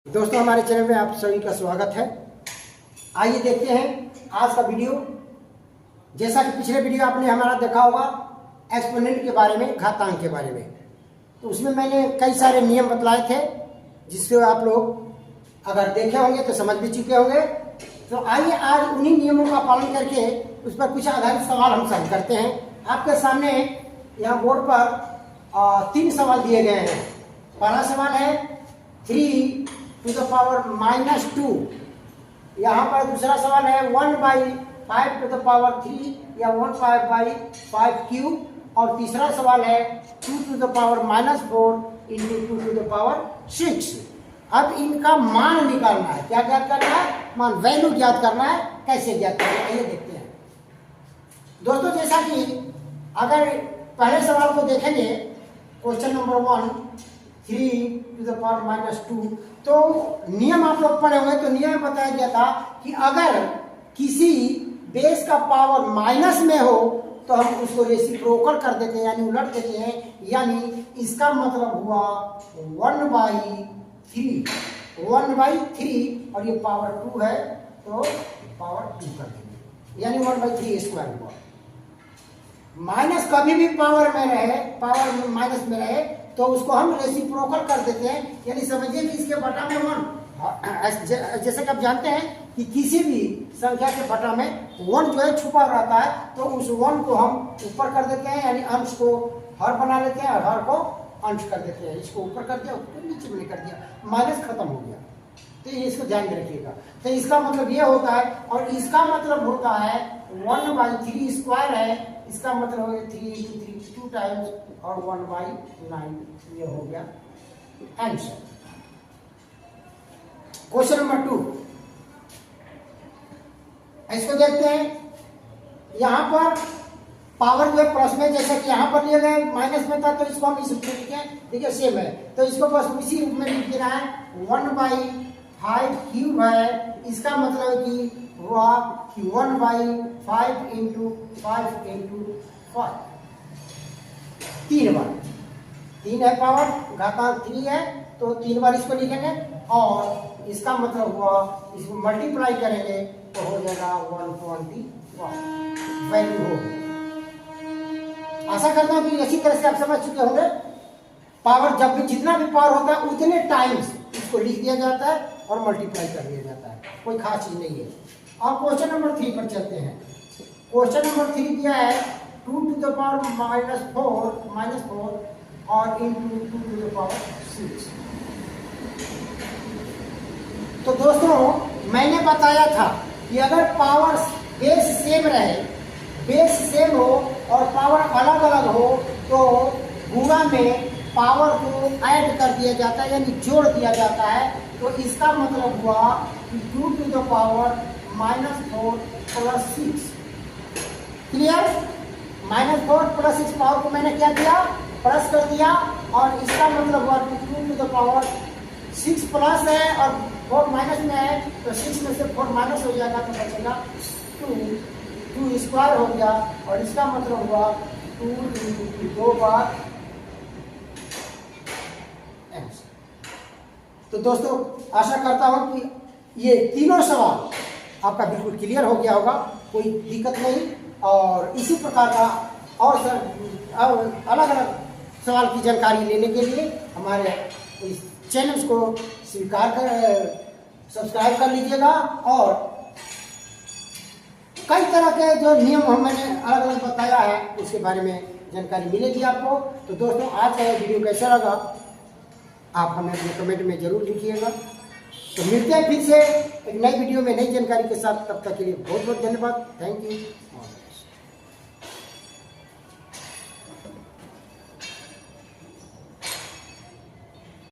दोस्तों हमारे चैनल में आप सभी का स्वागत है। आइए देखते हैं आज का वीडियो। जैसा कि पिछले वीडियो आपने हमारा देखा होगा एक्सपोनेंट के बारे में, घातांक के बारे में, तो उसमें मैंने कई सारे नियम बतलाए थे जिससे आप लोग अगर देखे होंगे तो समझ भी चुके होंगे। तो आइए आज उन्हीं नियमों का पालन करके उस पर कुछ आधारित सवाल हम सॉल्व करते हैं। आपके सामने यहाँ बोर्ड पर 3 सवाल दिए गए हैं। पहला सवाल है 3 टू द पावर -2। यहाँ पर दूसरा सवाल है 1/5 टू द पावर 3 या 1/5 क्यूब। और तीसरा सवाल है 2 to the power -4 into 2 to the power 6। अब इनका मान निकालना है। क्या ज्ञात करना है? मान, वैल्यू ज्ञात करना है। कैसे ज्ञात करना है ये देखते हैं। दोस्तों जैसा कि अगर पहले सवाल को देखेंगे, question number 1 3 to the power -2, तो नियम आप लोग पढ़े होंगे। तो नियम में बताया गया था कि अगर किसी बेस का पावर माइनस में हो तो हम उसको रेसिप्रोकल कर देते हैं, यानी उलट देते हैं। यानी इसका मतलब हुआ 1/3 और ये पावर 2 है तो पावर 2 कर देंगे, यानी 1/3² हुआ। माइनस कभी भी पावर में रहे, पावर माइनस में रहे तो उसको हम रेसिप्रोकल कर देते हैं, यानी समझिए कि इसके बटा में 1। जैसे कि आप जानते हैं कि किसी भी संख्या के बटा में 1 जो है छुपा रहता है, तो उस 1 को हम ऊपर कर देते हैं, यानी अंश को हर बना लेते हैं और हर को अंश कर देते हैं। इसको ऊपर कर दिया, ऊपर नीचे में कर दिया, माइनस खत्म हो गया। तो ये इसको ध्यान में रखिएगा। तो इसका मतलब ये होता है, और इसका मतलब होता है 1/3² है। इसका मतलब हो गया 3 × 3 2 टाइम्स और 1/9। ये हो गया आंसर। क्वेश्चन नंबर 2 इसको देखते हैं। यहां पर पावर जो है प्लस में, जैसे कि यहां पर लिए गए माइनस में था तो इसको हम इस रूप में लिखे, देखिए सेम है, तो इसको बस इसी रूप में लिख देना है। 1/5 क्यूब है। इसका मतलब कि हुआ कि 1/5 × 5 × 5 3 बार। 3 है पावर, घातांक 3 है तो 3 बार इसको लिखेंगे। और इसका मतलब हुआ इसको मल्टीप्लाई करेंगे तो हो जाएगा 121 वैल्यू हो गई। आशा करता हूं कि इसी तरह से आप समझ चुके होंगे। पावर जब भी जितना भी पावर होता है उतने टाइम्स इसको लिख दिया जाता है और मल्टीप्लाई कर दिया जाता है, कोई खास चीज नहीं है। अब क्वेश्चन नंबर 3 पर चलते हैं। क्वेश्चन नंबर 3 दिया है 2 टू द पावर -4 और इंटू 2 टू द पावर 6। तो दोस्तों मैंने बताया था कि अगर पावर बेस सेम रहे, बेस सेम हो और पावर अलग अलग हो तो गुणा में पावर को ऐड कर दिया जाता है, यानी जोड़ दिया जाता है। तो इसका मतलब हुआ कि 2 to the power -4 + 6। Clear? -4 + 6 power को मैंने क्या किया, प्लस कर दिया। और इसका मतलब हुआ कि 2 टू द पावर 6 प्लस है और 4 माइनस में है, तो 6 में से 4 माइनस हो जाएगा तो बचेगा 2² हो गया। और इसका मतलब हुआ 2 × 2 बार। तो दोस्तों आशा करता हूं कि ये तीनों सवाल आपका बिल्कुल क्लियर हो गया होगा, कोई दिक्कत नहीं। और इसी प्रकार का और अलग अलग सवाल की जानकारी लेने के लिए हमारे इस चैनल को सब्सक्राइब कर लीजिएगा। और कई तरह के जो नियम मैंने अलग अलग बताया है उसके बारे में जानकारी मिलेगी आपको। तो दोस्तों आज का वीडियो कैसा लगा आप हमें अपने कमेंट में जरूर लिखिएगा। तो मिलते हैं फिर से एक नई वीडियो में नई जानकारी के साथ। तब तक के लिए बहुत बहुत धन्यवाद। Thank you.